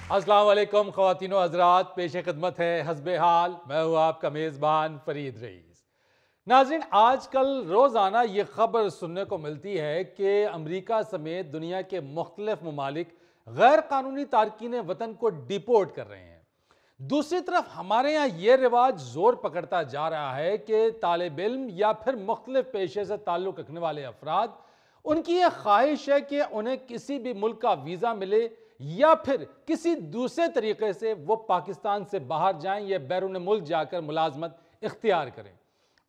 अस्सलाम वालेकुम ख़वातीनो हज़रात, पेश खिदमत है हस्बे हाल। मैं हूँ आपका मेज़बान फ़रीद रईस। नाज़रीन, आजकल रोज़ाना ये ख़बर सुनने को मिलती है कि अमरीका समेत दुनिया के मुख्तलिफ ममालिक गैर कानूनी तारकीन वतन को डिपोर्ट कर रहे हैं। दूसरी तरफ हमारे यहाँ ये रिवाज जोर पकड़ता जा रहा है कि तालिब इल्म या फिर मुख्तलिफ पेशे से ताल्लुक़ रखने वाले अफराद, उनकी ये ख्वाहिश है कि उन्हें किसी भी मुल्क का वीज़ा मिले या फिर किसी दूसरे तरीके से वो पाकिस्तान से बाहर जाएं या बैरून मुल्क जाकर मुलाजमत इख्तियार करें।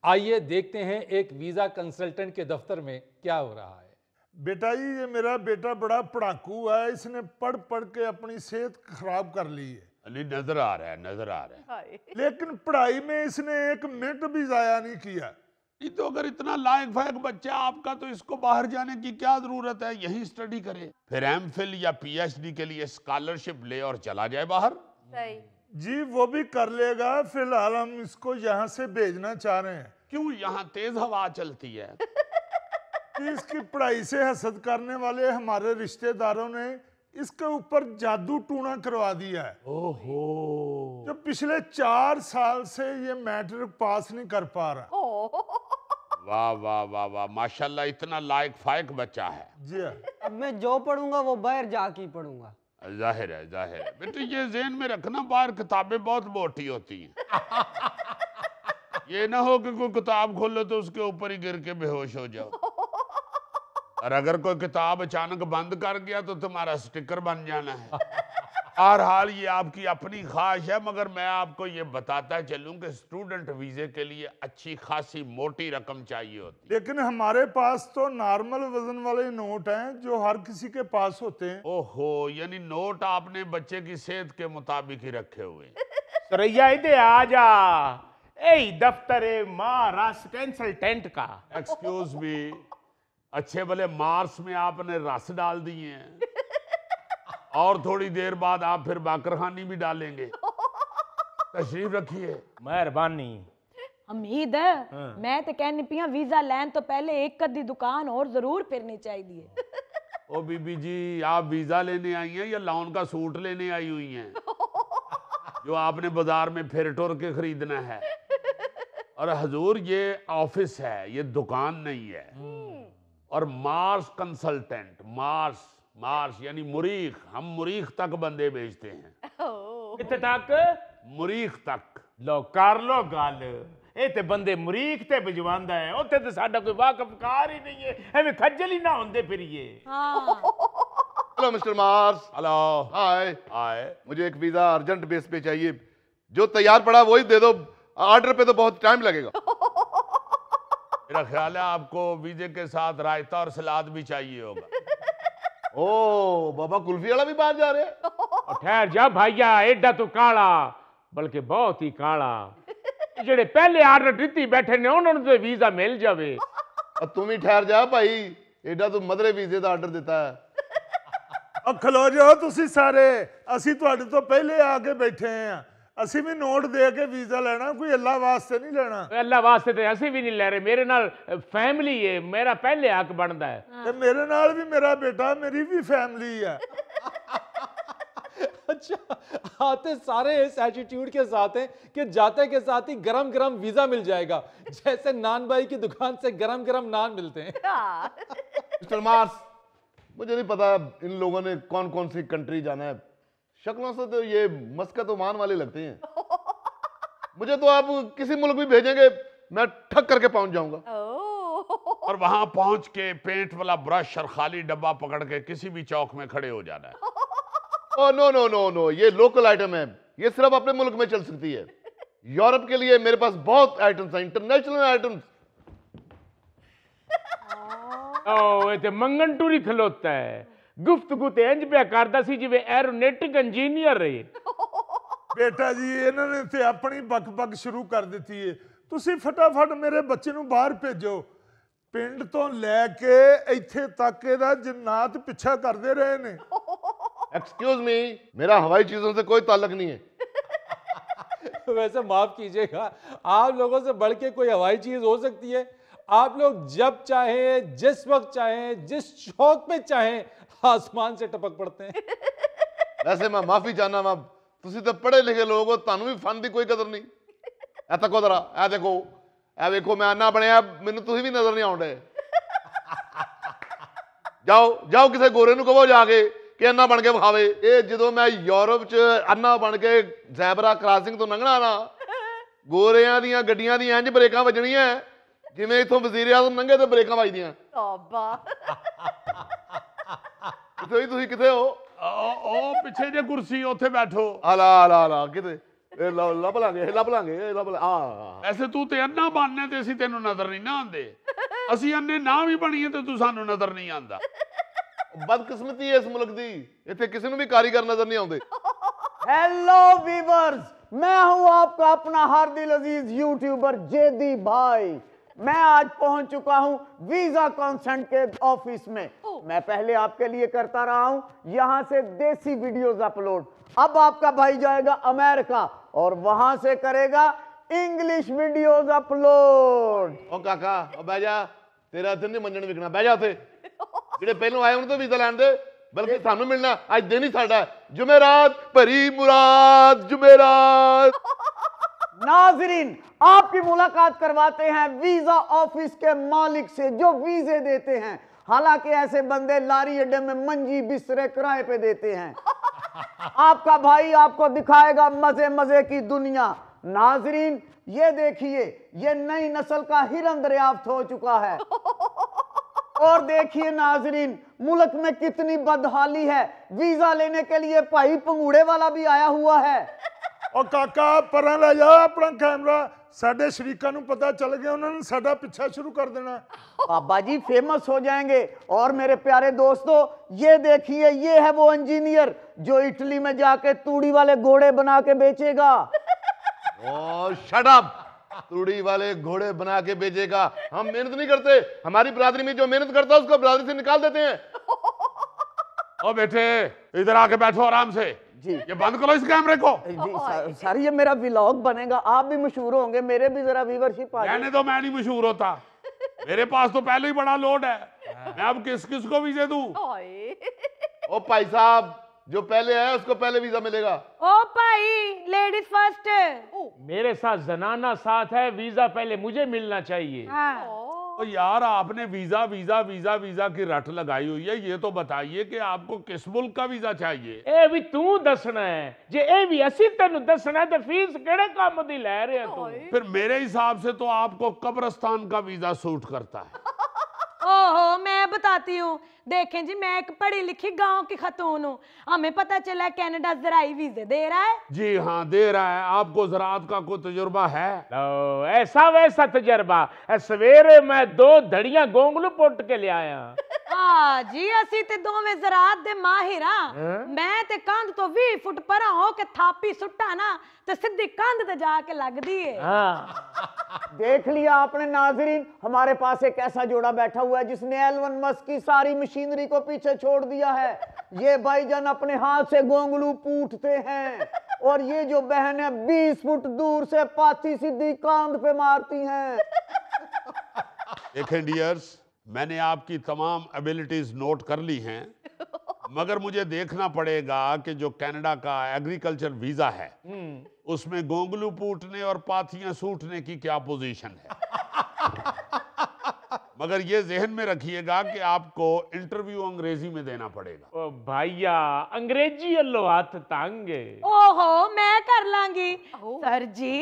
आइए देखते हैं एक वीज़ा कंसल्टेंट के दफ्तर में क्या हो रहा है। बेटा जी, ये मेरा बेटा बड़ा पढ़ाकू है, इसने पढ़ पढ़ के अपनी सेहत खराब कर ली है। अली नजर आ रहा है, नजर आ रहा है। लेकिन पढ़ाई में इसने एक मिनट भी जाया नहीं किया। ये तो अगर इतना लायक फायक बच्चा आपका, तो इसको बाहर जाने की क्या जरूरत है, यही स्टडी करे, फिर एमफिल या पीएचडी के लिए स्कॉलरशिप ले और चला जाए बाहर। सही जी वो भी कर लेगा, फिलहाल हम इसको यहाँ से भेजना चाह रहे हैं। क्यों? यहाँ तेज हवा चलती है। कि इसकी पढ़ाई से हसद करने वाले हमारे रिश्तेदारों ने इसके ऊपर जादू टूना करवा दिया है। ओहो, जो पिछले 4 साल से ये मैट्रिक पास नहीं कर पा रहा। वाह वाह वाह वाह, माशाल्लाह, इतना लायक फायक बच्चा है। जी हाँ। अब मैं जो पढ़ूंगा वो बाहर जाके ही पढ़ूंगा। जाहिर है, जाहिर है। बेटे ये ज़हन में रखना, बाहर किताबें बहुत मोटी होती हैं। ये ना हो कि कोई किताब खोलो तो उसके ऊपर ही गिर के बेहोश हो जाओ, और अगर कोई किताब अचानक बंद कर गया तो तुम्हारा स्टिकर बन जाना है। बहरहाल ये आपकी अपनी ख्वाहिश है, मगर मैं आपको ये बताता चलूं कि स्टूडेंट वीजे के लिए अच्छी खासी मोटी रकम चाहिए होती है। लेकिन हमारे पास तो नॉर्मल वजन वाले नोट हैं जो हर किसी के पास होते हैं। ओहो, यानी नोट आपने बच्चे की सेहत के मुताबिक ही रखे हुए हैं। सरैया इधर आ जा, ए दफ्तर महाराष्ट्र कंसल्टेंट का। एक्सक्यूज मी, अच्छे भले मार्स में आपने रस डाल दिए हैं, और थोड़ी देर बाद आप फिर बाकरखानी भी डालेंगे। तशरीफ रखिए। मेहरबानी। उम्मीद है मैं तो कहनी पिया वीजा लैन तो पहले एक कदी दुकान और जरूर फिरनी चाहिए। ओ बीबी जी, आप वीजा लेने आई हैं या लॉन का सूट लेने आई हुई हैं, जो आपने बाजार में फिर टुर के खरीदना है? और हजूर, ये ऑफिस है, ये दुकान नहीं है। और मार्स कंसल्टेंट, मार्स मार्स यानी मुरीख, हम मुरीख तक बंदे भेजते हैं। कितने तक? मुरीख तक। लो कर लो गल, ये ते बंदे मुरीख ते भिजवांदा है, उत्थे ते साडा कोई वाकफकार ही नहीं है, एवें खज्जल ही ना होंदे फिरिए। Hello mister Mars. Hello. Hi. Hi. मुझे एक वीजा अर्जेंट बेस पे चाहिए, जो तैयार पड़ा वही दे दो, ऑर्डर पे तो बहुत टाइम लगेगा। मेरा ख्याल है आपको वीजे के साथ रायता और सलाद भी चाहिए होगा। ओ बाबा, कुल्फी वाला भी बाहर जा रहे हैं? और ठहर जा भाईया, एडा तो काला, बल्कि बहुत ही काला। जेड़े पहले ऑर्डर दिती बैठे ने उन्होंने तो वीजा मिल जावे। और तुम ही ठहर जा भाई, एडा तो मदरे वीजे का ऑर्डर देता है। अब खलो जाओ तुसी सारे, असी तुहाडे तो पहले आके बैठे हैं। असी भी नोट दे के वीजा लेना, कोई अल्लाह वास्ते नहीं लेना। अल्लाह वास्ते ते असी भी नहीं ले रहे, मेरे नाल फैमिली है, मेरा पहले हक बनता है। ते मेरे नाल भी मेरा बेटा, मेरी भी फैमिली है। अच्छा, आते सारे इस एटीट्यूड के साथ हैं कि जाते के साथ ही गरम गरम वीजा मिल जाएगा, जैसे नान भाई की दुकान से गरम गरम नान मिलते हैं। मिस्टर मार्स, मुझे नहीं पता इन लोगों ने कौन कौन सी कंट्री जाना है, शक्लों से तो ये मस्कत ओमान वाले लगते हैं। मुझे तो आप किसी मुल्क भी भेजेंगे, मैं ठग करके पहुंच जाऊंगा। और वहां पहुंच के पेंट वाला ब्रश और खाली डब्बा पकड़ के किसी भी चौक में खड़े हो जाना है। Oh no no no no, ये लोकल आइटम है, ये सिर्फ अपने मुल्क में चल सकती है। यूरोप के लिए मेरे पास बहुत आइटम्स हैं, इंटरनेशनल आइटम्स। ओ ये ते मंगन टूरी खलोता है, गुफ्तगू ते इंज पे करदा सी जिवें एरोनॉटिक इंजीनियर है। बेटा जी, इन्होंने ते अपनी बक शुरू कर दी है। तुसी फटाफट मेरे बच्चे ਨੂੰ ਬਾਹਰ ਭੇਜੋ। ਪਿੰਡ ਤੋਂ ਲੈ ਕੇ ਇੱਥੇ ਤੱਕ ਇਹਦਾ ਜन्नत ਪਿੱਛਾ ਕਰਦੇ ਰਹੇ ਨੇ। एक्सक्यूज मी, मेरा हवाई चीजों से कोई ताल्लुक नहीं है। वैसे माफ कीजिएगा, आप लोगों से बढ़ के कोई हवाई चीज हो सकती है? आप लोग जब चाहें, जिस वक्त चाहें, जिस शौक पे चाहें आसमान से टपक पड़ते हैं। वैसे मैं माफी चाहना वा, तुसी तो पढ़े लिखे लोग हो, तानू भी फन की कोई कदर नहीं। ए तको जरा, ए देखो, ए देखो मैं अन्ना बनया, मैनू तुसी भी नजर नहीं आउंदे। जाओ जाओ किसी गोरे नू कहो जाके कि अन्ना बन के विखावे। ये जो मैं यूरोप च अन्ना बन के ज़ैबरा क्रॉसिंग तो लंघना ना, गोरियां दियां गड्डियां दी इंज ब्रेकां वजणियां जिवें इथों वज़ीर आज़म लंघे ते ब्रेकां वजदियां। तौबा। किथे तुसी किथे हो? ओ पिछे जे कुर्सी उत्थे बैठो। आला आला आला किथे ਲੱਭ ਲਾਂਗੇ ਐਸੇ ਤੂੰ ਤੇ ਅੰਨਾ ਬਣਨੇ ਤੇ ਅਸੀਂ ਤੈਨੂੰ ਨਜ਼ਰ ਨਹੀਂ ਨਾ ਆਉਂਦੇ। ਅਸੀਂ ਅੰਨੇ ਨਾ ਵੀ ਬਣੀਏ ਤੇ ਤੂੰ ਸਾਨੂੰ ਨਜ਼ਰ ਨਹੀਂ ਆਉਂਦਾ। ਬਦਕਿਸਮਤੀ ਹੈ ਇਸ ਮੁਲਕ ਦੀ, ਇੱਥੇ ਕਿਸੇ ਨੂੰ ਵੀ ਕਾਰੀਗਰ ਨਜ਼ਰ ਨਹੀਂ ਆਉਂਦੇ। हेलो वीवर्स, मैं हूं आपका अपना हर दिल अजीज यूट्यूबर जेदी भाई। मैं आज पहुंच चुका हूं वीजा कॉन्सेंट के ऑफिस में। मैं पहले आपके लिए करता रहा हूं यहां से देसी वीडियोस अपलोड। अब आपका भाई जाएगा अमेरिका और वहां से करेगा इंग्लिश वीडियोस अपलोड। ओ काका ओ बह जा, तेरा इधर नहीं मंजन विकना, बह जा उथे। ਜਿਹੜੇ ਪਹਿਲੋਂ ਆਏ ਉਹਨਾਂ ਤੋਂ ਵੀਜ਼ਾ ਲੈਣ ਦੇ, बल्कि सानू मिलना आज दिन ही साडा जुमेरात भरी मुराद जुमेरात। नाजरीन, आपकी मुलाकात करवाते हैं वीजा ऑफिस के मालिक से जो वीजे देते हैं। हालांकि ऐसे बंदे लारी अड्डे में मंजी बिस्तरे किराए पे देते हैं। आपका भाई आपको दिखाएगा मजे मजे की दुनिया। नाजरीन ये देखिए, ये नई नस्ल का हिरन दरियाफ्त हो चुका है। और देखिए नाजरीन, मुल्क में कितनी बदहाली है। वीजा लेने के लिए भाई पंगूड़े वाला भी आया हुआ है। ਉਹ ਕਾਕਾ ਪਰਾਂ ਲੈ ਜਾ ਆਪਣਾ ਕੈਮਰਾ, ਸਾਡੇ ਸ਼ਰੀਕਾਂ ਨੂੰ ਪਤਾ ਚੱਲ ਗਿਆ, ਉਹਨਾਂ ਨੇ ਸਾਡਾ ਪਿੱਛਾ ਸ਼ੁਰੂ ਕਰ ਦੇਣਾ। बाबा जी फेमस हो जाएंगे। और मेरे प्यारे दोस्तों ये देखिए, ये है वो इंजीनियर जो इटली में जाके तूड़ी वाले घोड़े बना के बेचेगा। ओ शट अप, तूड़ी वाले घोड़े बना के बेचेगा। हम मेहनत नहीं करते, हमारी बिरादरी में जो मेहनत करता है उसको बिरादरी से निकाल देते हैं। ओ बेटे इधर आके बैठो आराम से जी। ये बंद करो इस कैमरे को। जी सर, ये मेरा व्लॉग बनेगा, आप भी मशहूर होंगे, मेरे भी जरा व्यूवरशिप आ जाए। मैंने तो मैं नहीं मशहूर होता, मेरे पास तो पहले ही बड़ा लोड है। मैं अब किस किस को वीजे दूं? ओ भाई साहब, जो पहले आया उसको पहले वीजा मिलेगा। ओ भाई, लेडीज फर्स्ट। मेरे साथ जनाना साथ है, वीजा पहले मुझे मिलना चाहिए। हाँ। तो यार आपने वीजा वीजा वीजा वीजा की रट लगाई हुई है, ये तो बताइए कि आपको किस मुल्क का वीजा चाहिए? ए भी तू दसना है, जे ए भी असी तेनु दसना है तो फीस केड़े काम दी ले रहे तू? फिर मेरे हिसाब से तो आपको कब्रिस्तान का वीजा सूट करता है। ओहो, मैं बताती हूँ। देखें जी, मैं एक पढ़ी लिखी गांव की खतून हूँ। हमें पता चला कनाडा ज़राई वीजे दे रहा है। जी हाँ दे रहा है। आपको ज़राअत का कोई तजुर्बा है? लो, ऐसा वैसा तजर्बा। सवेरे मैं 2 धड़ियां गोंगलू पुट के ले आया। हाँ जी, असी ते दोवें ज़राअत दे माहिर हां। मैं ते कंध तो 20 फुट परा हो के थापी सुट्टा ना तो सीधी कंध ते जाके लगदी है। हाँ। देख लिया आपने नाजरीन, हमारे पास एक ऐसा जोड़ा बैठा हुआ है जिसने एलन मस्क की सारी मशीनरी को पीछे छोड़ दिया है। ये भाईजान अपने हाथ से गोंगलू पूटते हैं और ये जो बहन है 20 फुट दूर से पाथी सीधी कांध पे मारती हैं। देखें डियर्स, मैंने आपकी तमाम एबिलिटीज नोट कर ली हैं, मगर मुझे देखना पड़ेगा कि जो कनाडा का एग्रीकल्चर वीजा है उसमें गोंगलू पूटने और पाथियां सूटने की क्या पोजीशन है। मगर ये जहन में रखिएगा कि आपको इंटरव्यू अंग्रेजी में देना पड़ेगा। ओ भाईया, अंग्रेजी अल्लो हाथ तंगे। ओहो, मैं कर लांगी। सर जी,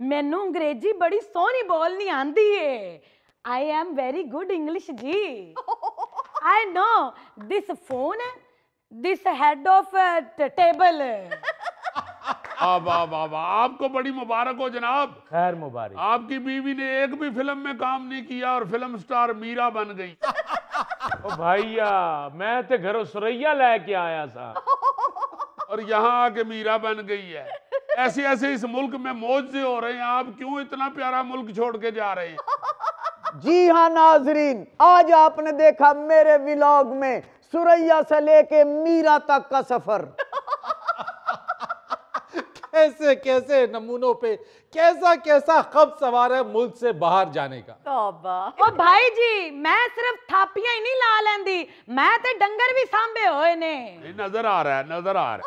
मैनू अंग्रेजी बड़ी सोहनी बोलनी आंदी है। I am very good English ji. I know this phone, this head of table. वाह वाह वाह वाह, आपको बड़ी मुबारक हो जनाब। खैर मुबारक। आपकी बीवी ने एक भी फिल्म में काम नहीं किया और फिल्म स्टार मीरा बन गई। ओ भाईया, मैं ते घरों सुरैया लेके आया सा और यहाँ आके मीरा बन गई है। ऐसे ऐसे इस मुल्क में मौजे हो रहे हैं, आप क्यों इतना प्यारा मुल्क छोड़ के जा रहे हैं? जी हाँ नाजरीन, आज आपने देखा मेरे व्लॉग में सुरैया से लेके मीरा तक का सफर। ऐसे कैसे नमूनों पे कैसा कैसा खब सवार है मुल्क से बाहर जाने का। तौबा। ओ भाई जी, मैं सिर्फ थापियां ही नहीं ला लेंदी, मैं ते डंगर भी सांभे होए ने। नजर आ रहा है, नजर आ रहा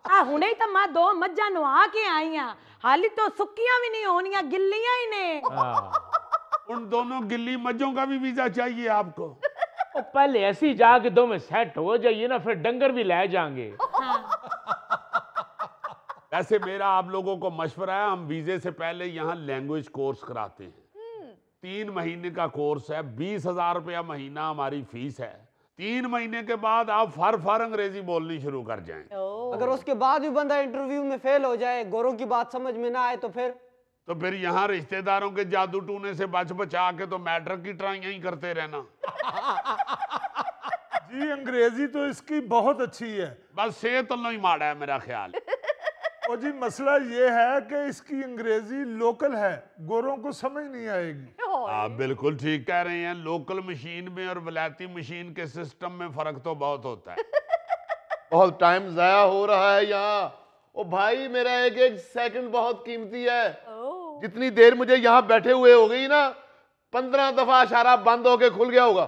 है। हुणे ही तो मैं 2 मज्जां नुआ के आई हां, हाली तो सुक्कियां भी नहीं होनियां, गिल्लियां ही ने। उन दोनों गिल्ली मज्जों का भी वीजा चाहिए आपको? ओ पहले ऐसी जाके दो में सेट हो जाइए ना, फिर डंगर भी ले जाएंगे। वैसे मेरा आप लोगों को मशवरा है, हम वीजे से पहले यहाँ लैंग्वेज कोर्स कराते हैं। 3 महीने का कोर्स है, 20,000 रुपया महीना हमारी फीस है। 3 महीने के बाद आप फर अंग्रेजी बोलनी शुरू कर जाएं। अगर उसके बाद भी बंदा इंटरव्यू में फेल हो जाए, गोरों की बात समझ में ना आए, तो फिर यहाँ रिश्तेदारों के जादू टूने से बचा के तो मैट्रिक की ट्राइयां ही करते रहना। जी अंग्रेजी तो इसकी बहुत अच्छी है, बस सेहत ही माड़ा है मेरा ख्याल। और जी मसला ये है कि इसकी अंग्रेजी लोकल है, गोरों को समझ नहीं आएगी। आप बिल्कुल ठीक कह रहे हैं, लोकल मशीन में और वलायती मशीन के सिस्टम में फर्क तो बहुत होता है। बहुत टाइम जाया हो रहा है यहाँ। ओ भाई, मेरा एक एक सेकंड बहुत कीमती है। जितनी देर मुझे यहाँ बैठे हुए हो गई ना, 15 दफा इशारा बंद होके खुल गया होगा।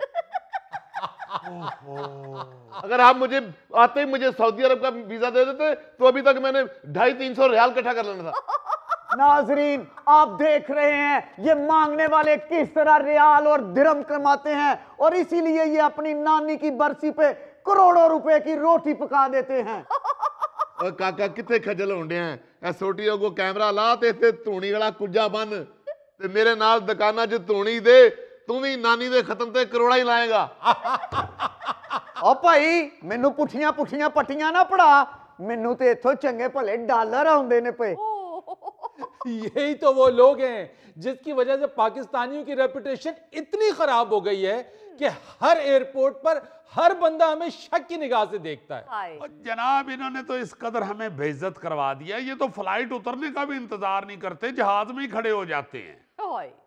अगर आप मुझे आते ही मुझे सऊदी अरब का वीजा दे देते तो अभी तक मैंने 250-300 रियाल इकट्ठा कर लेना था। नाजरीन, आप देख रहे हैं ये मांगने वाले किस तरह रियाल और दिरहम कमाते हैं, और इसीलिए ये अपनी नानी की बरसी पे करोड़ों रुपए की रोटी पका देते हैं। और काका कितने खजल होंडे हैं, एसओटीओ को कैमरा ला ते धूनी वाला कुजा बन ते मेरे नाल दुकाना च धूनी दे, तू भी नानी दे खत्म ते करोड़ा ही लाएगा। ओ भाई, मैनू पुठियां पुठियां पट्टियां ना पढ़ा, मैनू ते इथों चंगे भले डॉलर आउंदे ने पे। यही तो वो लोग हैं जिसकी वजह से पाकिस्तानियों की रेपुटेशन इतनी खराब हो गई है कि हर एयरपोर्ट पर हर बंदा हमें शक की निगाह से देखता है। और जनाब, इन्होंने तो इस कदर हमें बेइज्जत करवा दिया, ये तो फ्लाइट उतरने का भी इंतजार नहीं करते, जहाज में ही खड़े हो जाते हैं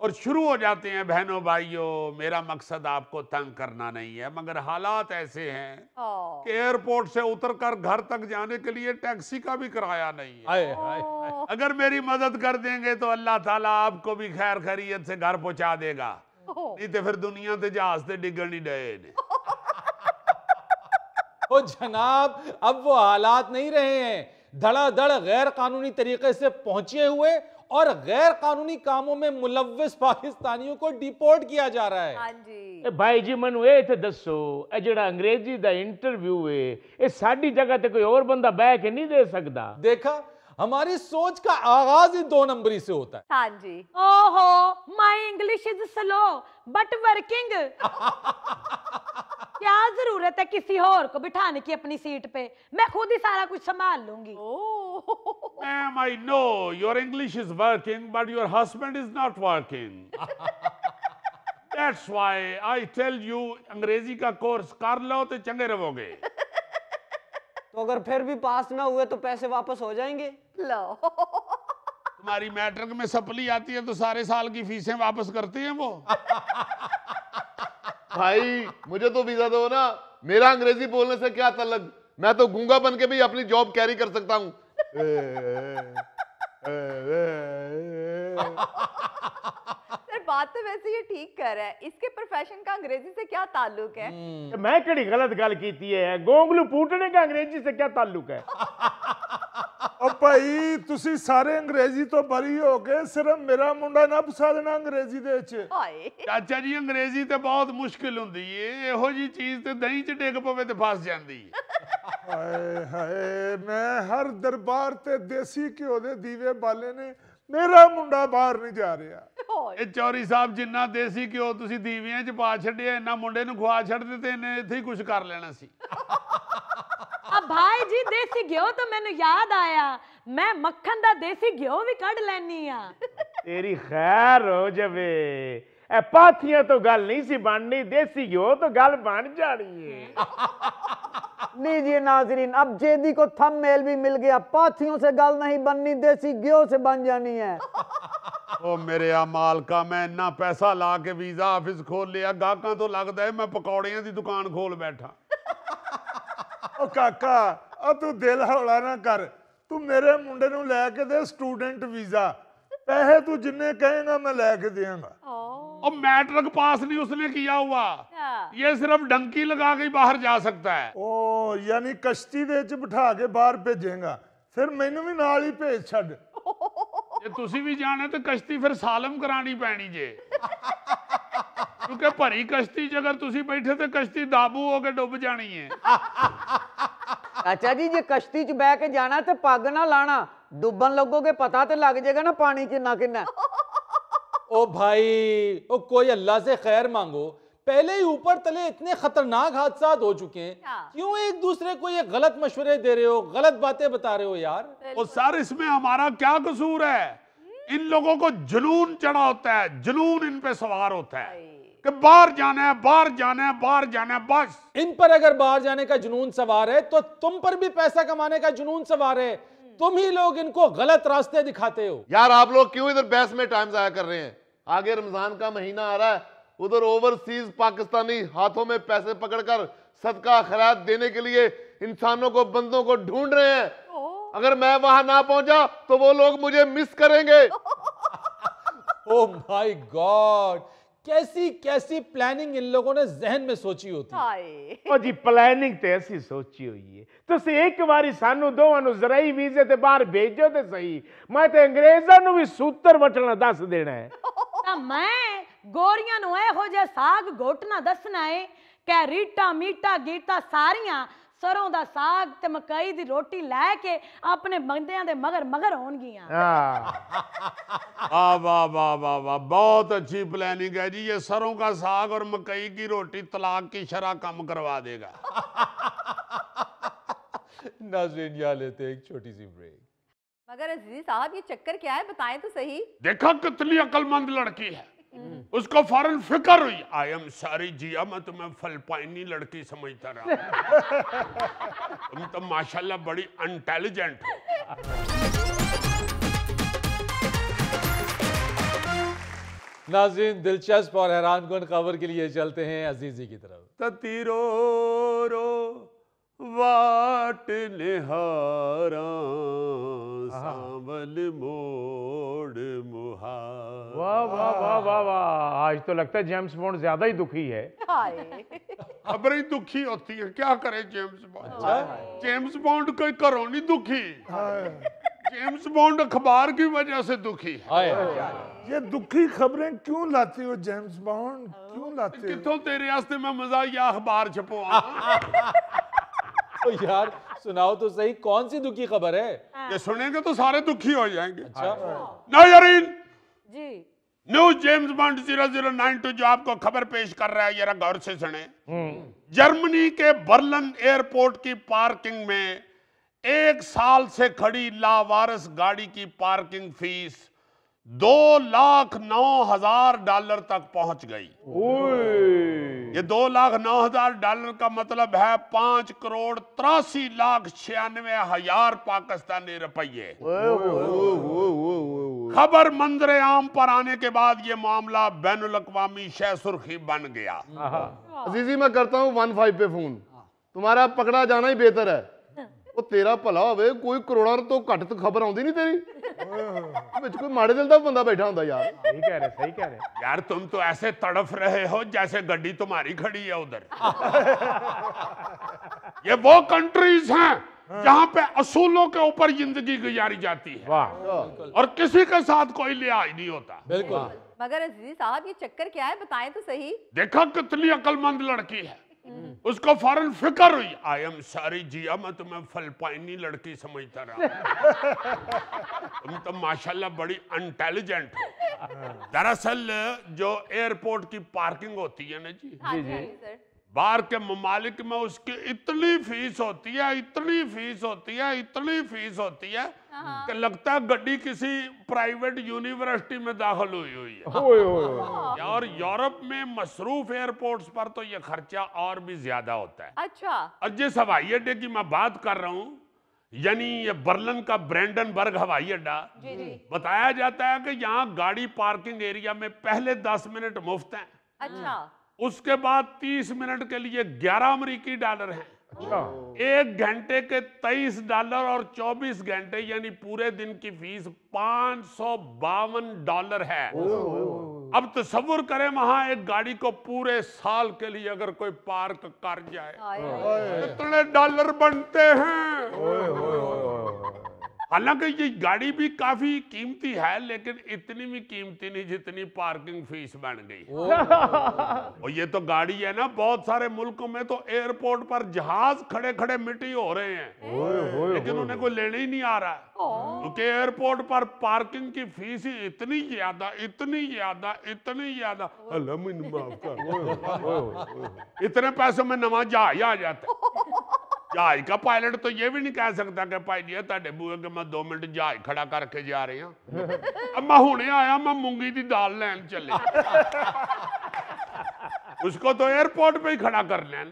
और शुरू हो जाते हैं, बहनों भाइयों मेरा मकसद आपको तंग करना नहीं है, मगर हालात ऐसे हैं कि एयरपोर्ट से उतरकर घर तक जाने के लिए टैक्सी का भी किराया नहीं है। हाय हाय हाय। अगर मेरी मदद कर देंगे तो अल्लाह ताला आपको भी खैर खैरियत से घर पहुंचा देगा, नहीं तो फिर दुनिया ते जहाज ते डिगण ही डे ने। ओ जनाब, अब वो हालात नहीं रहे हैं। धड़ाधड़ गैर कानूनी तरीके से पहुंचे हुए और गैर कानूनी कामों में मुलव्विस पाकिस्तानियों को डिपोर्ट किया जा रहा है। हाँ जी। ए भाई जी, मैनू ये थे दसो, ए जेड़ा अंग्रेजी दा इंटरव्यू है, ये साडी जगह ते कोई और बंदा बह के नहीं दे सकदा। देखा, हमारी सोच का आगाज ही 2 नंबरी से होता है। हाँ जी। ओहो, my English is slow but working. क्या जरूरत है किसी और को बिठाने की अपनी सीट पे, मैं खुद ही सारा कुछ संभाल लूंगी। Ma'am, I know your English is working, but your husband is not working. That's why I tell you, अंग्रेजी का कोर्स कर लो तो चंगे रहोगे। तो अगर फिर भी पास ना हुए तो पैसे वापस हो जाएंगे। लो। तुम्हारी मैट्रिक में सप्ली आती है तो सारे साल की फीसें वापस करते हैं वो। भाई, मुझे तो वीजा दो ना, मेरा अंग्रेजी बोलने से क्या तल्लक, मैं तो गूंगा बन के भी अपनी जॉब कैरी कर सकता हूँ। सर, बात तो वैसे ये ठीक कर रहा है, इसके प्रोफेशन का अंग्रेजी से क्या ताल्लुक है? मैं कड़ी गलत गल की है, गोंगलू पूटने का अंग्रेजी से क्या ताल्लुक है? ओ भाई, तुसी सारे अंग्रेजी तो बरी हो गए, सिर्फ मेरा मुंडा ना फसा देना अंग्रेजी दे विच। हाय। चाचा जी, अंग्रेजी ते बहुत मुश्किल हुंदी है, ਇਹੋ जी चीज ते दही च डिग पवे ते फस जांदी। हाय हाय, मैं हर दरबार ते देसी घ्यो दे दीवे बाले ने, मेरा मुंडा बाहर नहीं जा रहा। ਇਹ ਚੌਰੀ ਸਾਹਿਬ, ਜਿੰਨਾ ਦੇਸੀ ਘਿਓ ਤੁਸੀਂ ਦੀਵਿਆਂ 'ਚ ਪਾ ਛੱਡਿਆ, ਇਹਨਾਂ ਮੁੰਡੇ ਨੂੰ ਖਵਾ ਛੱਡਦੇ ਤੇ ਇਹਨੇ ਇੱਥੇ ਹੀ ਕੁਝ ਕਰ ਲੈਣਾ ਸੀ। अब भाई जी, देसी घ्यो तो मैंने याद आया, मैं मक्खन दा देसी घ्यो भी कढ़ लैनी आ। तेरी खैर हो जावे, ए पाथियां तो गल नहीं सी बननी, देसी घ्यो तो गल बन जानी है। लीजिए नाजरीन, अब जेदी को थंबनेल भी मिल गया, पाथियों से गल नहीं बननी, देसी घ्यो से बन जानी है। ओ मेरे आ मालका, मैं इन्ना पैसा ला के वीजा ऑफिस खोल लिया, गाहकां तो लगदा है मैं पकौड़ियां दी दुकान खोल बैठा। ओ काका, ओ तू दिल हौला ना कर, ਤੂੰ ਮੇਰੇ ਮੁੰਡੇ ਨੂੰ ਲੈ ਕੇ ਦੇ ਸਟੂਡੈਂਟ ਵੀਜ਼ਾ, पैसे तू जिन्ने कहेगा मैं लेके देंगा। और मैट्रिक पास नहीं उसने किया हुआ, ये सिर्फ डंकी लगा के ही बाहर जा सकता है। ओ यानी कश्ती दे च बिठा के बाहर भेजेगा, फिर मैनू भी नाल ही भेज छड़। जे तुसी भी जाने तो कश्ती फिर सालम करानी पैनी जे, क्योंकि भरी कश्ती च अगर तुसी बैठे तो कश्ती दाबू होके डुब जानी है। चाचा जी जे कश्ती च बह के जाना तो पग ना लाना, डुबन लगोगे पता तो लग जाएगा ना पानी कितना कितना। ओ भाई, ओ कोई अल्लाह से खैर मांगो, पहले ही ऊपर तले इतने खतरनाक हादसा हो चुके हैं, क्यों एक दूसरे को ये गलत मशवरे दे रहे हो, गलत बातें बता रहे हो यार। और सर इसमें हमारा क्या कसूर है? इन लोगों को जुनून चढ़ा होता है, जुनून इन पे सवार होता है कि बाहर जाना है, बाहर जाना है, बाहर जाना है। बस इन पर अगर बाहर जाने का जुनून सवार है तो तुम पर भी पैसा कमाने का जुनून सवार है, तुम ही लोग इनको गलत रास्ते दिखाते हो। यार आप लोग क्यों इधर बहस में टाइम जाया कर रहे हैं? आगे रमजान का महीना आ रहा है, उधर ओवरसीज पाकिस्तानी हाथों में पैसे पकड़कर सदका खैरात देने के लिए इंसानों को, बंदों को ढूंढ रहे हैं। अगर मैं वहां ना पहुंचा तो वो लोग मुझे मिस करेंगे। ओ माय गॉड, कैसी कैसी प्लानिंग इन लोगों ने जहन में सोची होती है। ओ जी प्लानिंग तो ऐसी सोची हुई है, तुसी एक बारी सानू दोवां नू ज़राई वीजे ते बाहर भेजो ते सही, मैं ते अंग्रेज़ां नू भी सूतर वटना दस देना है। ਤਾਂ ਮੈਂ ਗੋਰੀਆਂ ਨੂੰ ਇਹੋ ਜਿਹਾ ਸਾਗ ਘੋਟਣਾ ਦੱਸਣਾ ਹੈ ਕਿ ਰੀਟਾ ਮੀਟਾ ਗੀਟਾ ਸਾਰੀਆਂ ਸਰੋਂ ਦਾ ਸਾਗ ਤੇ ਮਕਈ ਦੀ ਰੋਟੀ ਲੈ ਕੇ ਆਪਣੇ ਬੰਦਿਆਂ ਦੇ ਮਗਰ ਮਗਰ ਹੋਣਗੀਆਂ। वाह वाह वाह वाह वाह, बहुत अच्छी प्लानिंग है जी। ये सरों का साग और मकई की रोटी तलाक की शरह कम करवा देगा। नाज़रीन यहाँ लेते हैं एक छोटी सी ब्रेक। मगर अजीज साहब ये चक्कर क्या है, बताएं तो सही। देखा कितनी अक्लमंद लड़की है, उसको फौरन फिक्र हुई। आई एम सॉरी जिया, मैं तुम्हें फलपाइनी लड़की समझता रहा। तुम तो माशाल्लाह बड़ी इंटेलिजेंट हो। नाज़रीन दिलचस्प और हैरानकुन खबर के लिए चलते हैं अजीजी की तरफ। ततीरो रो वाट निहारा सांवल मोड़ मुहार। वाह वाह वाह वाह वाह, आज तो लगता है जेम्स बॉन्ड ज्यादा ही दुखी है। खबरें ही दुखी होती है, क्या करे जेम्स बॉन्ड। जेम्स बॉन्ड कोई घरों नहीं दुखी, जेम्स बॉन्ड अखबार की वजह से दुखी है। ये दुखी खबरें क्यों लाती हो जेम्स बॉन्ड, क्यों लाते हो? कितों तेरे वास्ते मैं मज़ाहिया अखबार छपवा। तो यार सुनाओ तो सही, कौन सी दुखी खबर है? ये सुनेंगे तो सारे दुखी हो जाएंगे। अच्छा नाज़रीन जी न्यूज जेम्स बॉन्ड 0092 जो आपको खबर पेश कर रहा है, जरा गौर से सुने। जर्मनी के बर्लिन एयरपोर्ट की पार्किंग में 1 साल से खड़ी लावारिस गाड़ी की पार्किंग फीस $2,09,000 तक पहुंच गई। ये $2,09,000 का मतलब है 5,83,96,000 पाकिस्तानी रुपये। खबर मंजरे आम पर आने के बाद ये मामला बैनुल अक़वामी शह सुर्खी बन गया। अजीजी मैं करता हूँ 15 पे फोन, तुम्हारा पकड़ा जाना ही बेहतर है। वो तेरा भला होवे, कोई करोड़ा तो घट तो खबर आउंदी नहीं तेरी। विच कोई माड़े दिल दा बंदा बैठा हुंदा यार। सही कह रहे, सही कह रहे। यार तुम तो ऐसे तड़फ रहे हो जैसे गड्डी तुम्हारी खड़ी है उधर। ये वो कंट्रीज हैं जहां पे असूलों के ऊपर जिंदगी गुजारी जाती है। वाह, और किसी के साथ कोई लिहाज नहीं होता। बिल्कुल। मगर अजीज साहब ये चक्कर क्या है, बताएं तो सही। देखा कितनी अक्लमंद लड़की है, उसको फौरन फिक्र हुई। आई एम सॉरी जिया, मैं तुम्हें फलपाइनी लड़की समझता रहा। तुम तो माशाल्लाह बड़ी इंटेलिजेंट हो। दरअसल जो एयरपोर्ट की पार्किंग होती है ना जी, हाँ जी सर। बाहर के ममालिक में उसकी इतनी फीस होती है, इतनी फीस होती है, इतनी फीस होती है कि लगता है गड्डी किसी प्राइवेट यूनिवर्सिटी में दाखिल हुई हुई है। और यूरोप में मसरूफ एयरपोर्ट्स पर तो ये खर्चा और भी ज्यादा होता है। अच्छा। और जिस हवाई अड्डे की मैं बात कर रहा हूँ, यानी ये बर्लिन का ब्रेंडनबर्ग हवाई अड्डा, बताया जाता है कि यहाँ गाड़ी पार्किंग एरिया में पहले 10 मिनट मुफ्त हैं। अच्छा। उसके बाद 30 मिनट के लिए $11 अमेरिकी हैं। 1 घंटे के $23 और 24 घंटे यानी पूरे दिन की फीस $552 है। अब तसव्वुर करें वहां एक गाड़ी को पूरे साल के लिए अगर कोई पार्क कर जाए कितने डॉलर बनते हैं। हालांकि ये गाड़ी भी काफी कीमती है, लेकिन इतनी भी कीमती नहीं जितनी पार्किंग फीस बन गई। और ये तो गाड़ी है ना, बहुत सारे मुल्कों में तो एयरपोर्ट पर जहाज खड़े खड़े मिट्टी हो रहे हैं, लेकिन उन्हें कोई लेने ही नहीं आ रहा है, क्योंकि एयरपोर्ट पर पार्किंग की फीस ही इतनी ज्यादा अल्लाह मैनू माफ कर, इतने पैसों में नवा जहाज आ जाता है। जहाज का पायलट तो ये भी नहीं कह सकता कि भाई जी तुहाडे बूहे के मैं 2 मिनट जहाज खड़ा करके जा रहे हैं, अब मैं हुणे आया, मैं मूंगी की दाल लैन चले। उसको तो एयरपोर्ट पे ही खड़ा कर लेना।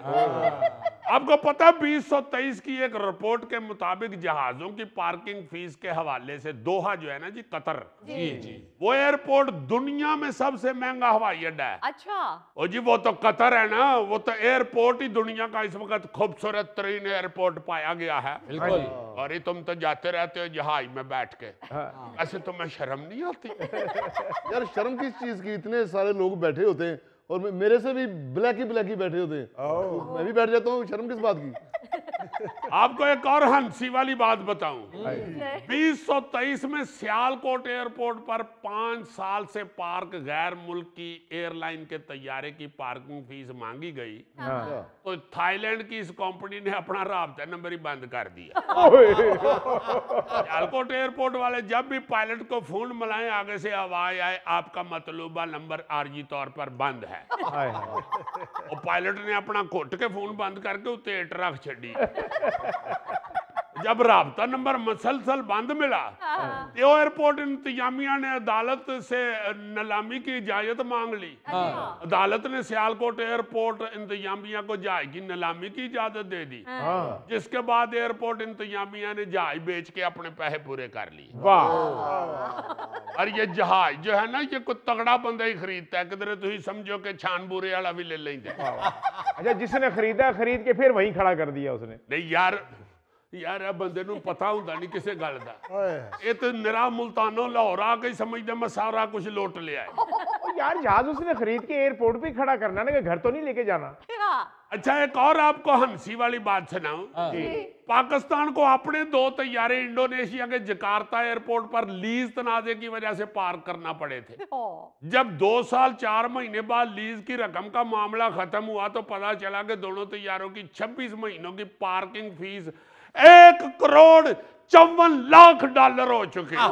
आपको पता है 2023 की एक रिपोर्ट के मुताबिक जहाजों की पार्किंग फीस के हवाले से दोहा जो है ना जी, कतर जी वो एयरपोर्ट दुनिया में सबसे महंगा हवाई अड्डा है। अच्छा। और जी वो तो कतर है ना, वो तो एयरपोर्ट ही दुनिया का इस वक्त खूबसूरत तरीन एयरपोर्ट पाया गया है। बिल्कुल। और ये तुम तो जाते रहते हो जहाज में बैठ के, ऐसे तुम्हें शर्म नहीं आती? यार शर्म किस चीज की, इतने सारे लोग बैठे होते हैं और मेरे से भी ब्लैक ही बैठे होते हैं, तो मैं भी बैठ जाता हूँ, शर्म किस बात की। आपको एक और हंसी वाली बात बताऊं, 2023 में सियालकोट एयरपोर्ट पर 5 साल से पार्क गैर मुल्क की एयरलाइन के तैयारे की पार्किंग फीस मांगी गई, तो थाईलैंड की इस कंपनी ने अपना राब्ता नंबर ही बंद कर दिया। सियालकोट एयरपोर्ट वाले जब भी पायलट को फोन मिलाएं, आगे से आवाज आए आपका मतलूबा नंबर आरजी तौर पर बंद है। और पायलट ने अपना घुट के फोन बंद करके उत्ते इट रख छड़ी। जब राब्ता नंबर मसलसल बंद मिला तो एयरपोर्ट इंतजामिया ने अदालत से नीलामी की इजाजत मांग ली। अदालत ने सियालकोट एयरपोर्ट इंतजामिया को जहाज की नीलामी की इजाजत दे दी, जिसके बाद एयरपोर्ट इंतजामिया ने जहाज बेच के अपने पैसे पूरे कर लिए। और ये जहाज जो है ना, ये कोई तगड़ा बंदा ही खरीदता है, किधर तुम समझो कि छानबूरे वाला भी ले लेंगे। अच्छा, जिसने खरीदा खरीद के फिर वहीं खड़ा कर दिया उसने। नहीं यार ਇਹ ਬੰਦੇ ਨੂੰ ਪਤਾ ਹੁੰਦਾ ਨਹੀਂ ਕਿਸੇ ਗੱਲ ਦਾ, ਇਹ ਤੇ ਨਿਰਾ ਮੁਲਤਾਨੋਂ ਲਾਹੌਰ आ के समझदा मैं सारा कुछ लूट लिया है। यार जहाज उसने खरीद के एयरपोर्ट पे खड़ा करना ना, घर तो नहीं लेके जाना। अच्छा, एक और आपको हंसी वाली बात सुनाऊं, पाकिस्तान को अपने 2 तैयारे इंडोनेशिया के जकार्ता एयरपोर्ट पर लीज तनाजे की वजह से पार्क करना पड़े थे। जब 2 साल 4 महीने बाद लीज की रकम का मामला खत्म हुआ तो पता चला कि दोनों तैयारों की 26 महीनों की पार्किंग फीस $1,54,00,000 हो चुके हैं।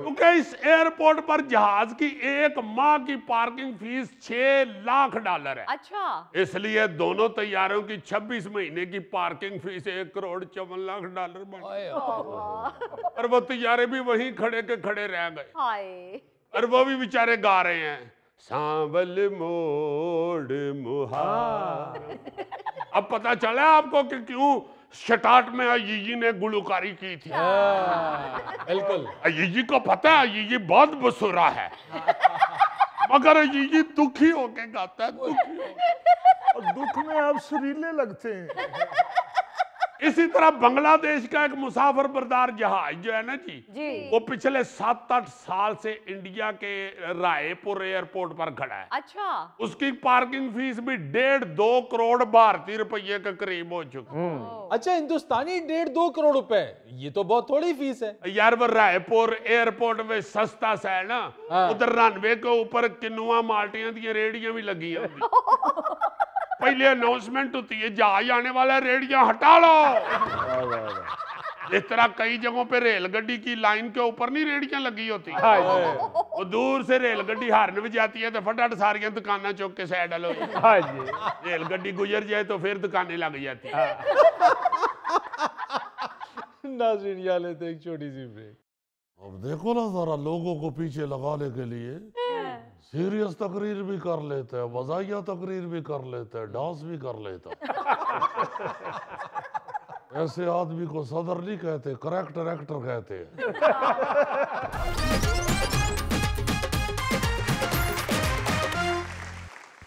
क्योंकि इस एयरपोर्ट पर जहाज की 1 माह की पार्किंग फीस $6,00,000 है। अच्छा। इसलिए दोनों तैयारों की 26 महीने की पार्किंग फीस $1,54,00,000 बन गई। और वो तैयारे भी वहीं खड़े के खड़े रह गए। और वो भी बेचारे गा रहे हैं, सांवल मोड़ मुहार। अब पता चला आपको कि क्यों शटाट में अजीजी ने गुलकारी की थी। बिल्कुल। अजीजी को पता है अजीजी बहुत बसुरा है, मगर अजीजी दुखी होके गाता है, दुखी होके। और दुख में आप सुरीले लगते हैं। इसी तरह बांग्लादेश का एक मुसाफिर बरदार जहाज जो है ना जी, वो पिछले 7-8 साल से इंडिया के रायपुर एयरपोर्ट पर खड़ा है। अच्छा। उसकी पार्किंग फीस भी 1.5-2 करोड़ भारतीय रुपये के करीब हो चुकी। अच्छा, हिंदुस्तानी 1.5-2 करोड़ रुपए, ये तो बहुत थोड़ी फीस है यार। वो रायपुर एयरपोर्ट में सस्ता सा है ना, उधर रनवे के ऊपर किनुआ माल्टियां दी रेडियां भी लगी होंगी। पहले अनाउंसमेंट होती है जहाज आने वाला है, रेडियां हटा लो। इस तरह कई जगहों पे रेलगाड़ी की लाइन के ऊपर नहीं रेडियां लगी होती, वो दूर से रेलगाड़ी हार्न भी जाती है तो फटाफट सारी दुकानें चौक के साइड लो। रेलगाड़ी गुजर जाए तो फिर दुकानें लग जाती है। नाज़रीन, यहाँ लेते एक छोटी सी ब्रेक। अब देखो ना जरा, लोगों को पीछे लगाने के लिए सीरियस तकरीर भी कर लेते हैं, वज़ाइया तकरीर भी कर लेते हैं, डांस भी कर लेते हैं। ऐसे आदमी को सदर नहीं कहते, करैक्टर एक्टर कहते हैं।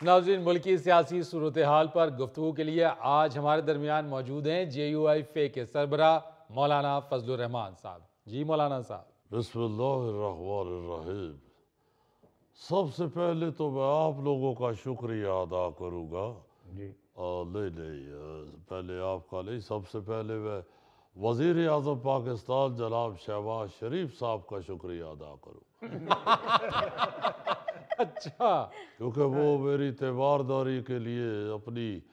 नाज़रीन, मुल्की सियासी सूरत हाल पर गुफ्तगू के लिए आज हमारे दरमियान मौजूद हैं JUI-FE के सरबरा मौलाना फजलुर रहमान साहब। जी मौलाना साहब। बिस्मिल्लाहिर्रहमानिर्रहीम। सबसे पहले तो मैं आप लोगों का शुक्रिया अदा करूँगा। जी नहीं, पहले आपका नहीं, सबसे पहले मैं वज़ीर आज़म पाकिस्तान जनाब शहबाज शरीफ साहब का शुक्रिया अदा करूँ। अच्छा, क्योंकि वो मेरी तीमारदारी के लिए अपनी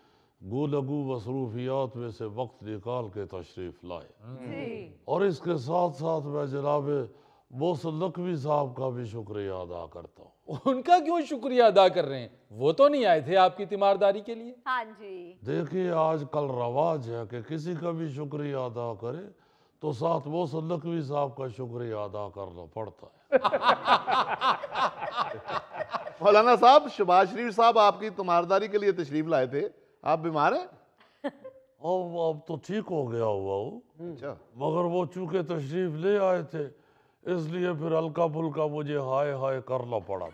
गुलगू मसरूफियात में से वक्त निकाल के तशरीफ़ लाए। और इसके साथ साथ मैं जनाब मोहसिन नकवी साहब का भी शुक्रिया अदा करता हूँ। उनका क्यों शुक्रिया अदा कर रहे हैं? वो तो नहीं आए थे आपकी तीमारदारी के लिए। हाँ जी। देखिए, आजकल रवाज है कि किसी का भी शुक्रिया अदा करे तो साथ मोहसिन नकवी साहब का शुक्रिया अदा करना पड़ता है। मौलाना साहब, शहबाज शरीफ साहब आपकी तुम्हारदारी के लिए तशरीफ लाए थे। आप बीमार हैं? अब तो ठीक हो गया हुआ हूँ, अच्छा। मगर वो चूंकि तशरीफ ले आए थे इसलिए फिर हल्का फुल्का मुझे हाय हाय करना पड़ा।